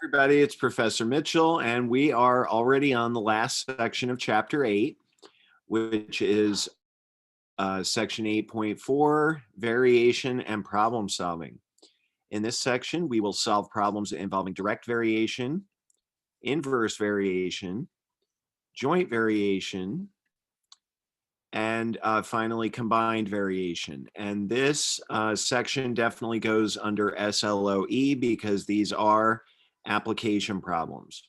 Everybody, it's Professor Mitchell, and we are already on the last section of Chapter 8, which is Section 8.4, Variation and Problem Solving. In this section, we will solve problems involving direct variation, inverse variation, joint variation, and finally combined variation. And this section definitely goes under SLOE because these are application problems.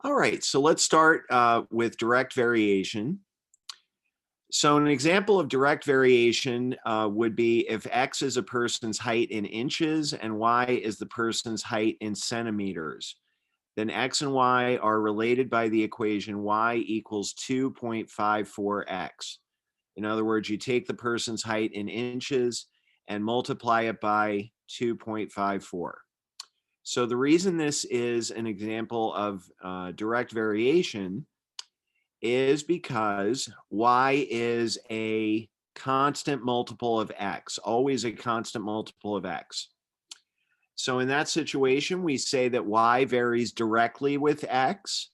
All right, so let's start with direct variation. So an example of direct variation would be if X is a person's height in inches and Y is the person's height in centimeters. Then X and Y are related by the equation Y equals 2.54X. In other words, you take the person's height in inches and multiply it by 2.54. So the reason this is an example of direct variation is because Y is a constant multiple of X, always a constant multiple of X. So in that situation, we say that Y varies directly with X,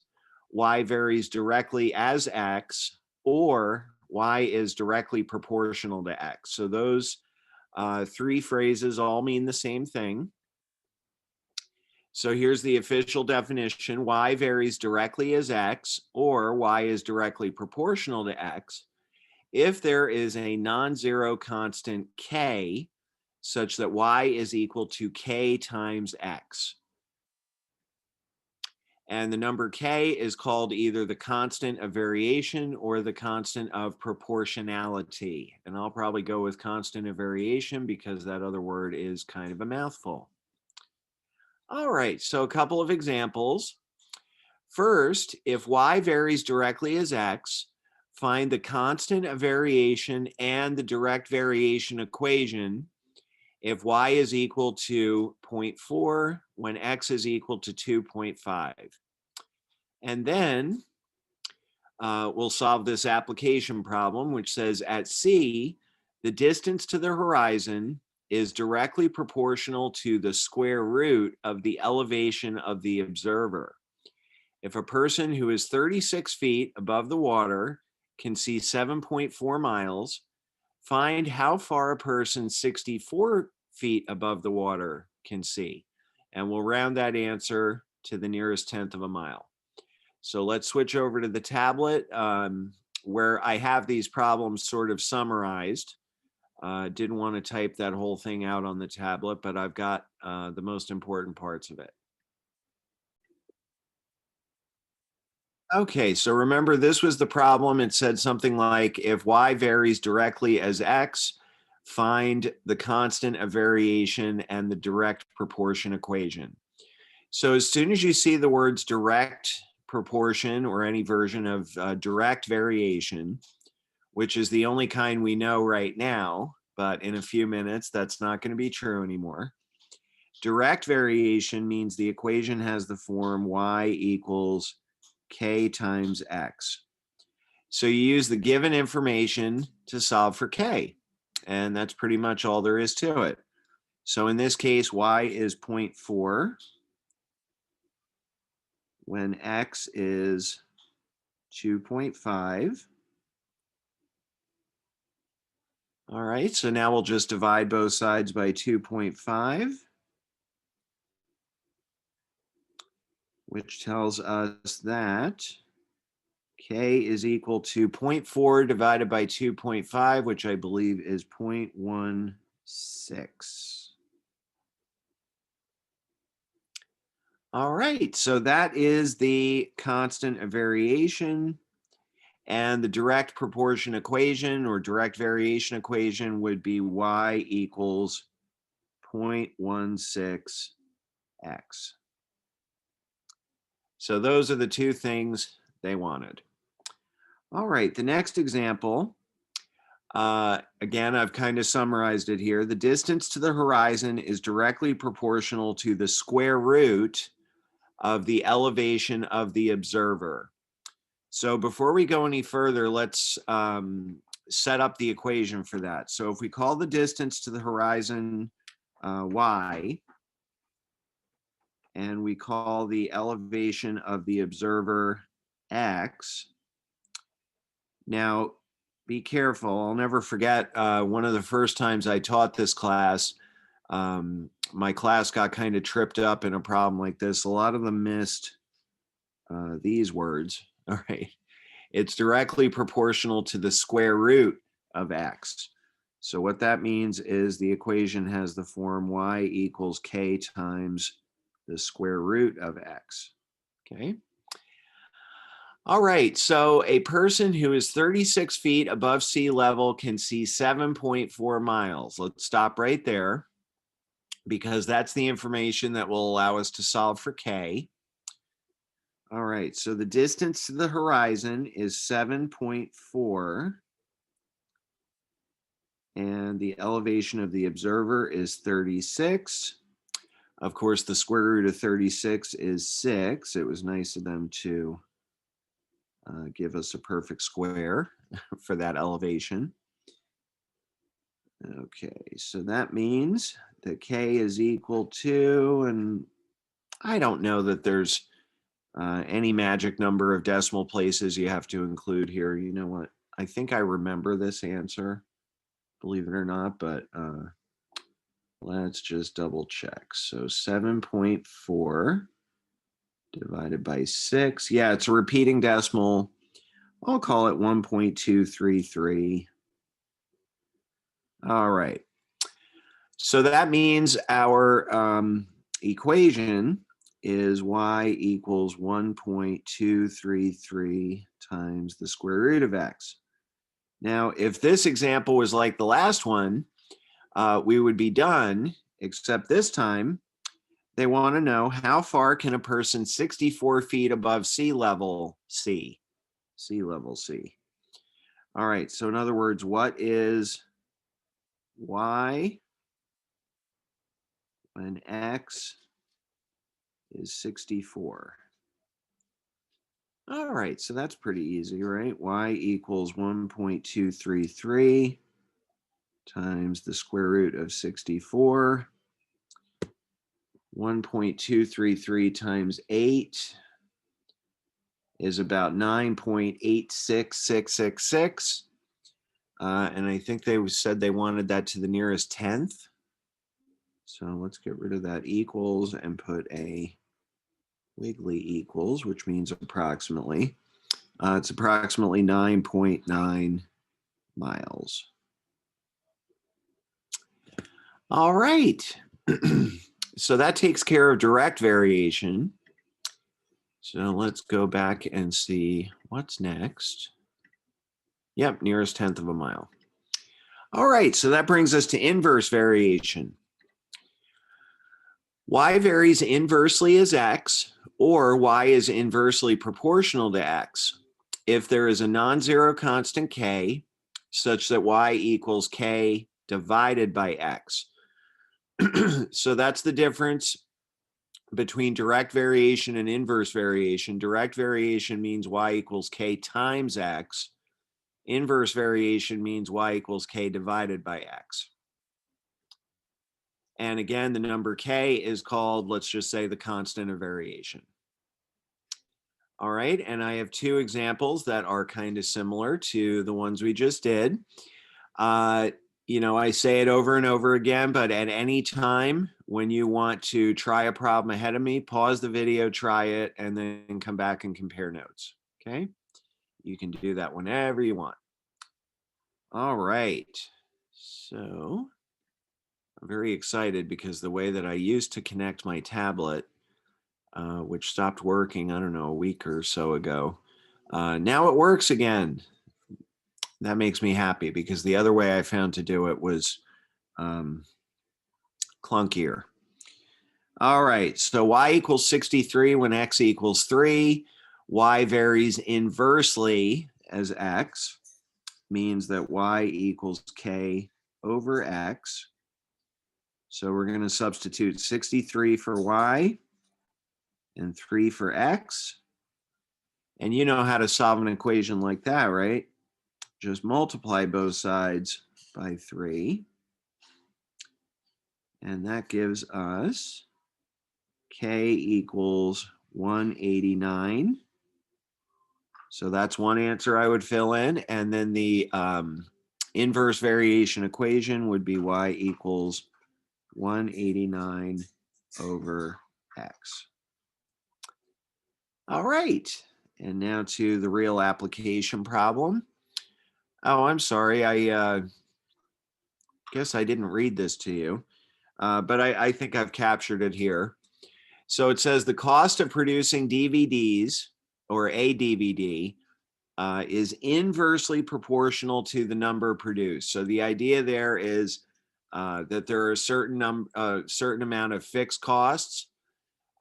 Y varies directly as X, or Y is directly proportional to X. So those three phrases all mean the same thing. So here's the official definition. Y varies directly as X, or Y is directly proportional to X if there is a non-zero constant K such that Y is equal to K times X. And the number K is called either the constant of variation or the constant of proportionality. And I'll probably go with constant of variation because that other word is kind of a mouthful. All right, so a couple of examples. First, if Y varies directly as X, find the constant of variation and the direct variation equation if Y is equal to 0.4 when X is equal to 2.5. And then we'll solve this application problem, which says at C, the distance to the horizon is directly proportional to the square root of the elevation of the observer. If a person who is 36 feet above the water can see 7.4 miles, find how far a person 64 feet above the water can see. And we'll round that answer to the nearest tenth of a mile. So let's switch over to the tablet where I have these problems sort of summarized. Didn't want to type that whole thing out on the tablet, but I've got the most important parts of it. Okay, so remember this was the problem. It said something like if Y varies directly as X, find the constant of variation and the direct proportion equation. So as soon as you see the words direct proportion or any version of direct variation, which is the only kind we know right now, but in a few minutes, that's not going to be true anymore. Direct variation means the equation has the form Y equals K times X. So you use the given information to solve for K, and that's pretty much all there is to it. So in this case, Y is 0.4 when X is 2.5. All right, so now we'll just divide both sides by 2.5, which tells us that K is equal to 0.4 divided by 2.5, which I believe is 0.16. All right, so that is the constant of variation. And the direct proportion equation or direct variation equation would be Y equals 0.16X. So those are the two things they wanted. All right, the next example, again, I've kind of summarized it here. The distance to the horizon is directly proportional to the square root of the elevation of the observer. So before we go any further, let's set up the equation for that. So if we call the distance to the horizon y, and we call the elevation of the observer x. Now, be careful. I'll never forget one of the first times I taught this class. My class got kind of tripped up in a problem like this. A lot of them missed these words. All right. It's directly proportional to the square root of x. So what that means is the equation has the form y equals k times the square root of x. Okay. All right, so a person who is 36 feet above sea level can see 7.4 miles. Let's stop right there because that's the information that will allow us to solve for K. All right, so the distance to the horizon is 7.4, and the elevation of the observer is 36. Of course, the square root of 36 is 6. It was nice of them to give us a perfect square for that elevation. Okay, so that means that K is equal to, and I don't know that there's any magic number of decimal places you have to include here. You know what? I think I remember this answer, believe it or not, but let's just double check. So 7.4 divided by 6. Yeah, it's a repeating decimal. I'll call it 1.233. All right. So that means our equation is y equals 1.233 times the square root of x. Now, if this example was like the last one, we would be done, except this time they want to know how far can a person 64 feet above sea level see? Sea level see. All right, so in other words, what is y when x is 64? All right, so that's pretty easy, right? Y equals 1.233 times the square root of 64. 1.233 times 8 is about 9.86666. And I think they said they wanted that to the nearest tenth. So let's get rid of that equals and put a wiggly equals, which means approximately. It's approximately 9.9 miles. All right. So that takes care of direct variation. So let's go back and see what's next. Yep, nearest tenth of a mile. All right, so that brings us to inverse variation. Y varies inversely as x, or y is inversely proportional to x if there is a non-zero constant k such that y equals k divided by x. So that's the difference between direct variation and inverse variation. Direct variation means y equals k times x. Inverse variation means y equals k divided by x. And again, the number k is called, let's just say, the constant of variation. All right, and I have two examples that are kind of similar to the ones we just did. You know, I say it over and over again, but at any time when you want to try a problem ahead of me, pause the video, try it, and then come back and compare notes, okay? You can do that whenever you want. All right, so I'm very excited because the way that I used to connect my tablet, which stopped working, I don't know, a week or so ago, now it works again. That makes me happy because the other way I found to do it was clunkier. All right, so y equals 63 when x equals 3. Y varies inversely as x, means that y equals k over x. So we're going to substitute 63 for y and 3 for x. And you know how to solve an equation like that, right? Just multiply both sides by 3. And that gives us K equals 189. So that's one answer I would fill in. And then the inverse variation equation would be y equals 189 over x. All right. And now to the real application problem. Oh, I'm sorry. I guess I didn't read this to you, but I think I've captured it here. So it says the cost of producing DVDs or a DVD is inversely proportional to the number produced. So the idea there is that there are a certain amount of fixed costs.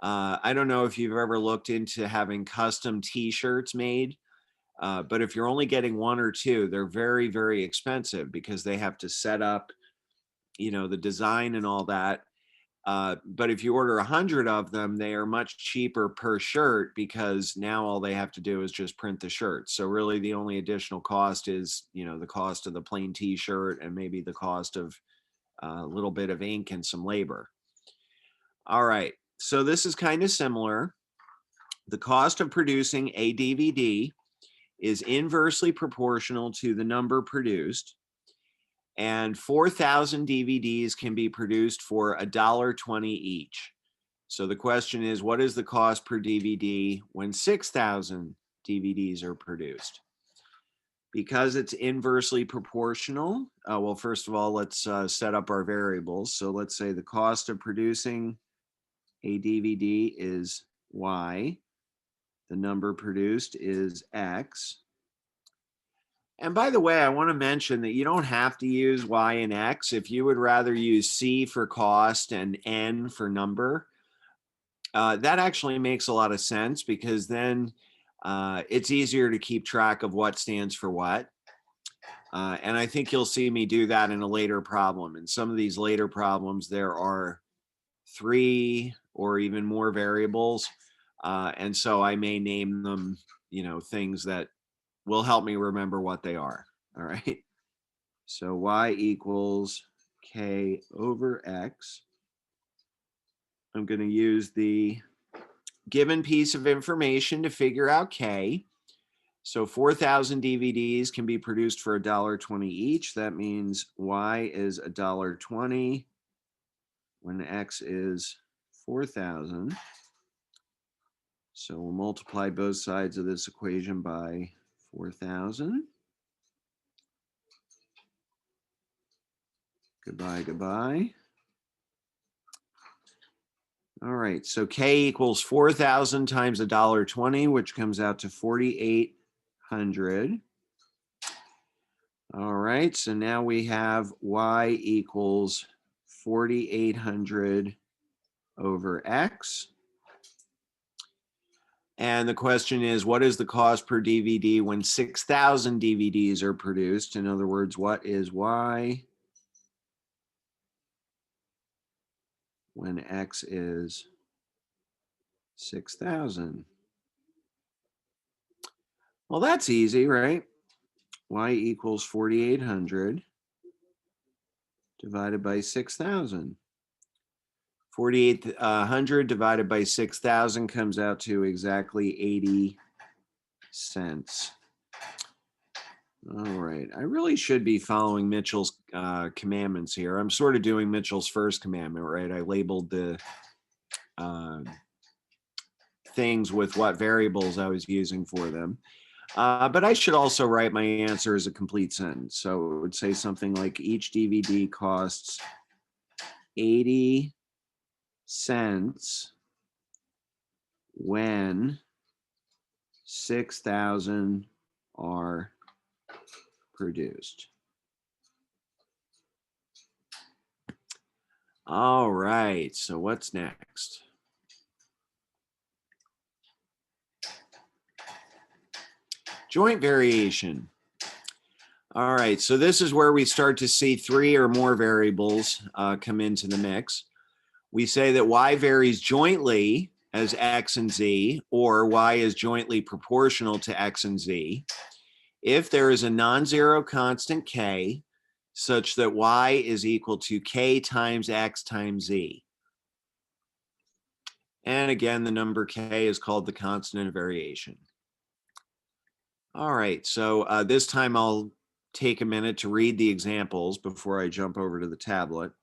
I don't know if you've ever looked into having custom T-shirts made, but if you're only getting one or two, they're very, very expensive because they have to set up, the design and all that. But if you order 100 of them, they are much cheaper per shirt because now all they have to do is just print the shirt. So really the only additional cost is, the cost of the plain T-shirt and maybe the cost of a little bit of ink and some labor. All right, so this is kind of similar. The cost of producing a DVD is inversely proportional to the number produced. And 4,000 DVDs can be produced for $1.20 each. So the question is, what is the cost per DVD when 6,000 DVDs are produced? Because it's inversely proportional, well, first of all, let's set up our variables. So let's say the cost of producing a DVD is Y. The number produced is X. And by the way, I want to mention that you don't have to use Y and X. If you would rather use C for cost and N for number, that actually makes a lot of sense because then it's easier to keep track of what stands for what. And I think you'll see me do that in a later problem. In some of these later problems, there are 3 or even more variables. And so I may name them, things that will help me remember what they are. All right. So Y equals K over X. I'm going to use the given piece of information to figure out K. So 4,000 DVDs can be produced for $1.20 each. That means Y is $1.20 when X is 4,000. So we'll multiply both sides of this equation by 4,000. Goodbye, goodbye. All right, so K equals 4,000 times $1.20, which comes out to 4,800. All right, so now we have Y equals 4,800 over X. And the question is, what is the cost per DVD when 6,000 DVDs are produced? In other words, what is Y when X is 6,000? Well, that's easy, right? Y equals 4,800 divided by 6,000. 4,800 divided by 6,000 comes out to exactly 80 cents. All right, I really should be following Mitchell's commandments here. I'm sort of doing Mitchell's first commandment, right? I labeled the things with what variables I was using for them. But I should also write my answer as a complete sentence. So it would say something like each DVD costs 80 cents when 6,000 are produced. All right, so what's next? Joint variation. All right, so this is where we start to see 3 or more variables come into the mix. We say that Y varies jointly as X and Z, or Y is jointly proportional to X and Z, if there is a non-zero constant K such that Y is equal to K times X times Z. And again, the number K is called the constant of variation. All right, so this time I'll take a minute to read the examples before I jump over to the tablet.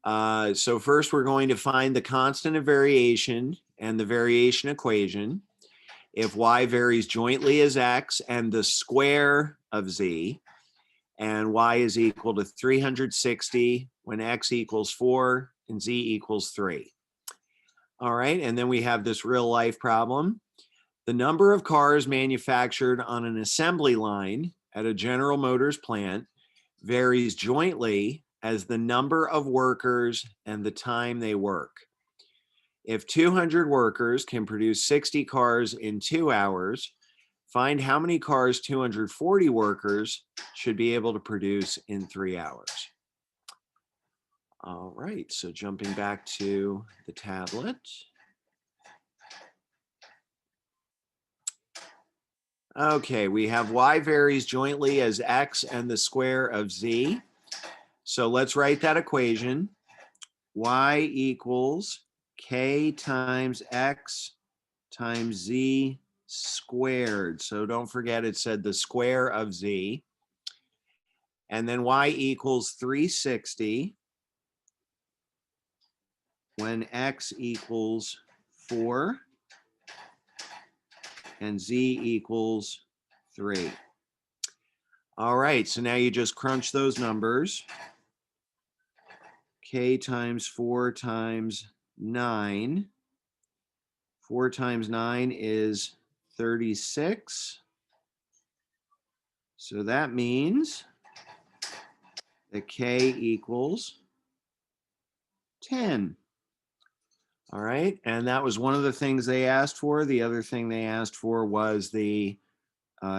So first we're going to find the constant of variation and the variation equation. If y varies jointly as x and the square of z, and y is equal to 360 when x equals 4 and z equals 3. All right, and then we have this real life problem. The number of cars manufactured on an assembly line at a General Motors plant varies jointly as the number of workers and the time they work. If 200 workers can produce 60 cars in 2 hours, find how many cars 240 workers should be able to produce in 3 hours. All right, so jumping back to the tablet. Okay, we have y varies jointly as x and the square of z. So let's write that equation. Y equals k times x times z squared. So don't forget it said the square of z. And then y equals 360 when x equals 4 and z equals 3. All right, so now you just crunch those numbers. K times 4 times 9. 4 times 9 is 36. So that means that K equals 10. All right, and that was one of the things they asked for. The other thing they asked for was the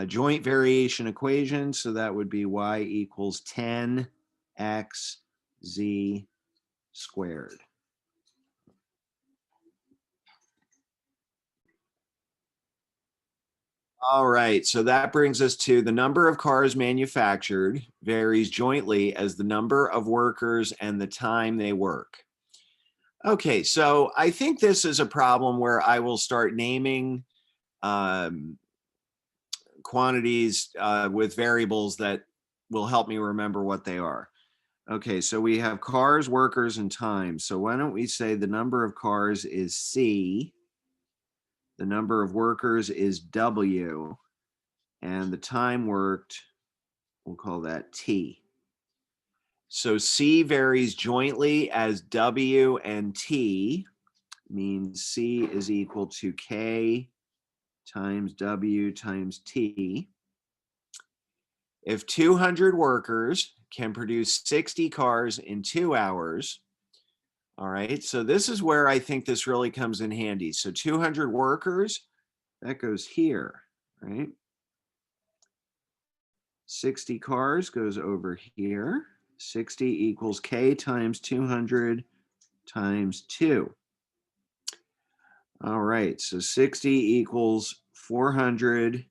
joint variation equation. So that would be y equals 10x z squared. All right, so that brings us to the number of cars manufactured varies jointly as the number of workers and the time they work. Okay, so I think this is a problem where I will start naming quantities with variables that will help me remember what they are. Okay, so we have cars, workers, and time. So why don't we say the number of cars is C, the number of workers is W, and the time worked, we'll call that T. So C varies jointly as W and T, means C is equal to K times W times T. If 200 workers can produce 60 cars in 2 hours, all right, so this is where I think this really comes in handy. So 200 workers, that goes here, right? 60 cars goes over here. 60 equals K times 200 times 2. All right, so 60 equals 400K.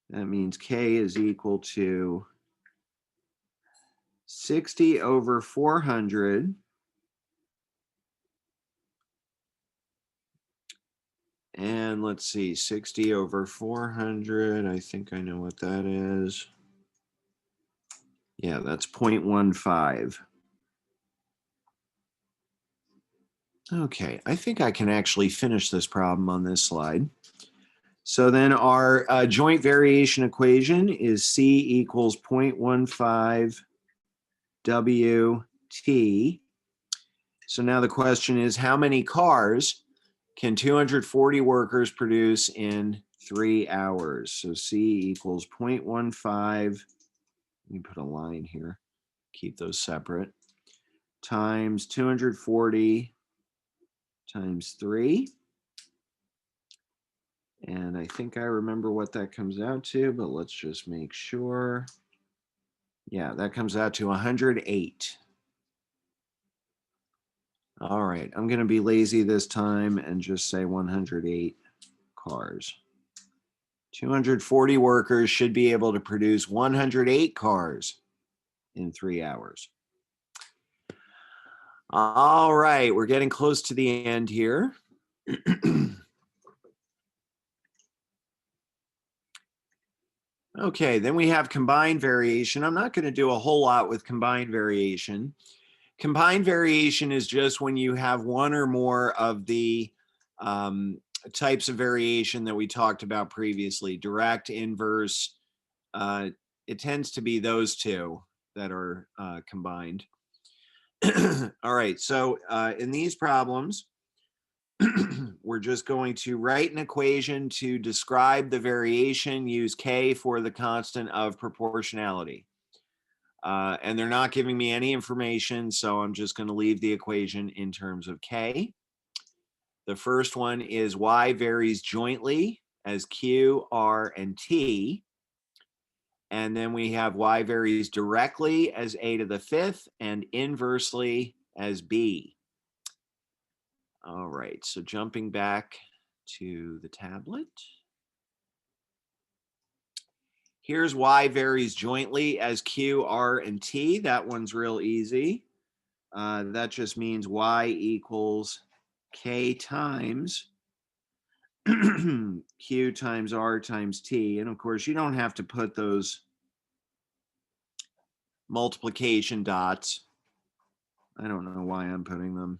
That means K is equal to 60 over 400. And let's see, 60 over 400. I think I know what that is. Yeah, that's 0.15. Okay, I think I can actually finish this problem on this slide. So then our joint variation equation is C equals 0.15 WT. So now the question is, how many cars can 240 workers produce in 3 hours? So C equals 0.15. Let me put a line here, keep those separate, times 240 times 3. And I think I remember what that comes out to, but let's just make sure. Yeah, that comes out to 108. All right, I'm going to be lazy this time and just say 108 cars. 240 workers should be able to produce 108 cars in 3 hours. All right, we're getting close to the end here. Okay, then we have combined variation. I'm not going to do a whole lot with combined variation. Combined variation is just when you have one or more of the types of variation that we talked about previously, direct, inverse. It tends to be those two that are combined. All right, so in these problems, we're just going to write an equation to describe the variation, use K for the constant of proportionality. And they're not giving me any information, so I'm just going to leave the equation in terms of K. The first one is Y varies jointly as Q, R, and T. And then we have Y varies directly as A to the fifth and inversely as B. All right, so jumping back to the tablet. Here's Y varies jointly as Q, R, and T. That one's real easy. That just means Y equals K times Q times R times T. And of course, you don't have to put those multiplication dots. I don't know why I'm putting them.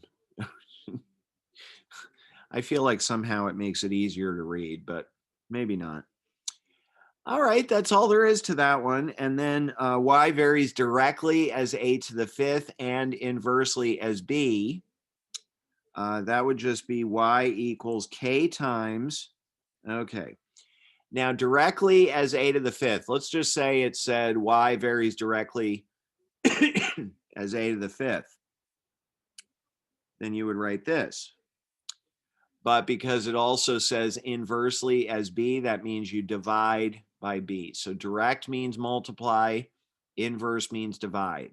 I feel like somehow it makes it easier to read, but maybe not. All right, that's all there is to that one. And then Y varies directly as A to the fifth and inversely as B. That would just be Y equals K times, okay. Now directly as A to the fifth, let's just say it said Y varies directly as A to the fifth. Then you would write this. But because it also says inversely as B, that means you divide by B. So direct means multiply, inverse means divide.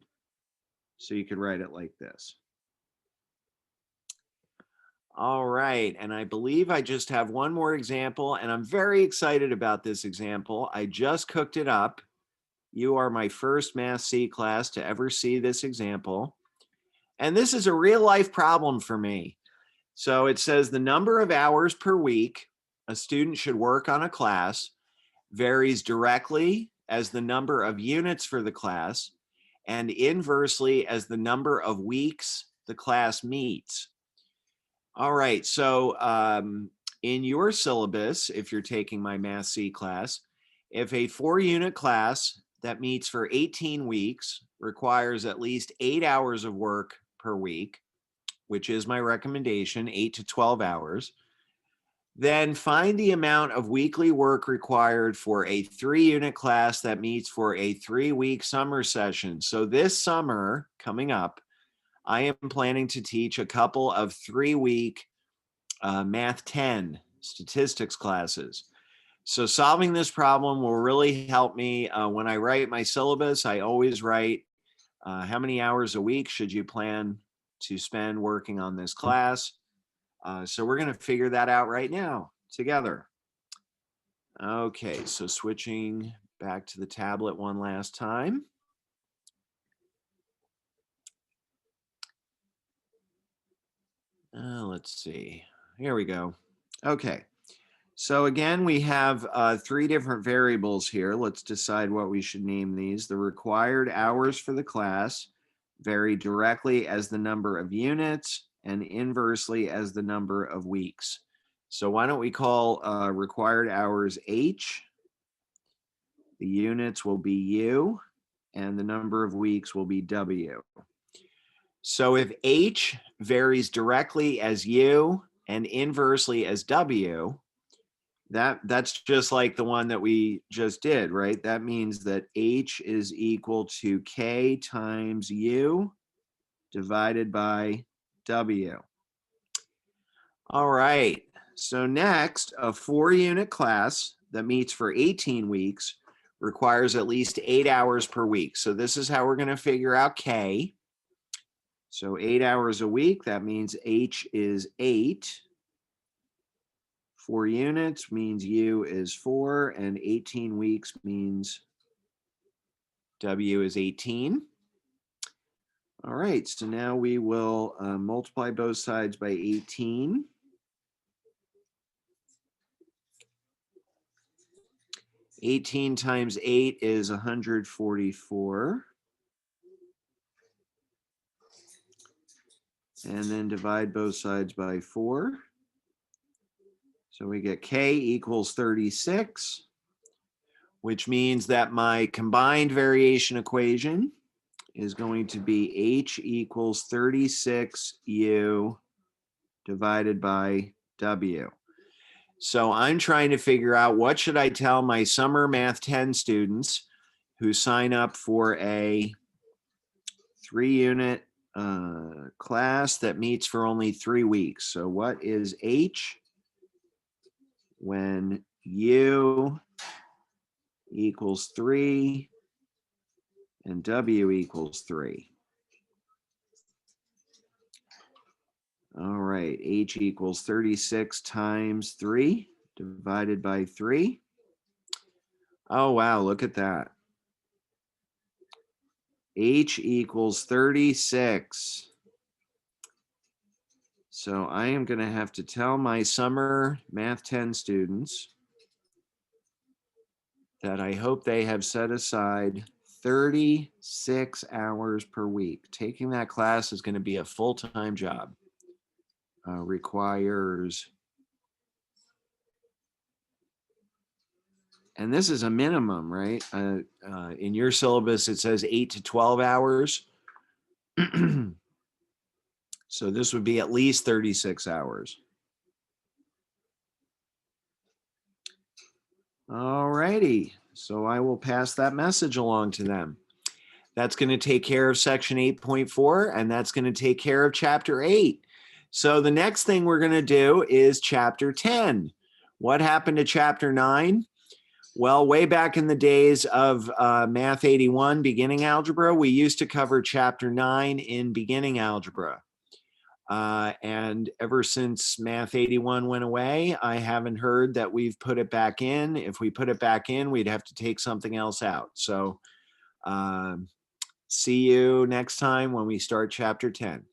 So you could write it like this. All right, and I believe I just have one more example, and I'm very excited about this example. I just cooked it up. You are my first Math C class to ever see this example. And this is a real life problem for me. So it says the number of hours per week a student should work on a class varies directly as the number of units for the class and inversely as the number of weeks the class meets. All right, so in your syllabus, if you're taking my Math C class, if a 4-unit class that meets for 18 weeks requires at least 8 hours of work per week, which is my recommendation, 8 to 12 hours, then find the amount of weekly work required for a 3-unit class that meets for a 3-week summer session. So this summer coming up, I am planning to teach a couple of 3-week Math 10 statistics classes. So solving this problem will really help me. When I write my syllabus, I always write how many hours a week should you plan to spend working on this class. So we're going to figure that out right now together. Okay, so switching back to the tablet one last time. Let's see. Here we go. Okay. So again, we have 3 different variables here. Let's decide what we should name these. The required hours for the class vary directly as the number of units and inversely as the number of weeks. So why don't we call required hours H, the units will be U, and the number of weeks will be W. So if H varies directly as U and inversely as W, that's just like the one that we just did, right? That means that H is equal to K times U divided by W. All right, so next, a 4-unit class that meets for 18 weeks requires at least 8 hours per week. So this is how we're going to figure out K. So 8 hours a week, that means H is 8. 4 units means U is 4, and 18 weeks means W is 18. All right, so now we will multiply both sides by 18. 18 times 8 is 144. And then divide both sides by 4. So we get k equals 36, which means that my combined variation equation is going to be h equals 36u divided by w. So I'm trying to figure out what should I tell my summer Math 10 students who sign up for a 3-unit class that meets for only 3 weeks. So what is h when u equals 3 and w equals 3? All right, h equals 36 times 3 divided by 3. Oh, wow, look at that. H equals 36. So I am going to have to tell my summer Math 10 students that I hope they have set aside 36 hours per week. Taking that class is going to be a full-time job. Requires, and this is a minimum, right? In your syllabus, it says 8 to 12 hours. So this would be at least 36 hours. All righty, so I will pass that message along to them. That's going to take care of section 8.4, and that's going to take care of chapter 8. So the next thing we're going to do is chapter 10. What happened to chapter 9? Well, way back in the days of Math 81 beginning algebra, we used to cover chapter 9 in beginning algebra. And ever since Math 81 went away, I haven't heard that we've put it back in. If we put it back in, we'd have to take something else out. So see you next time when we start chapter 10.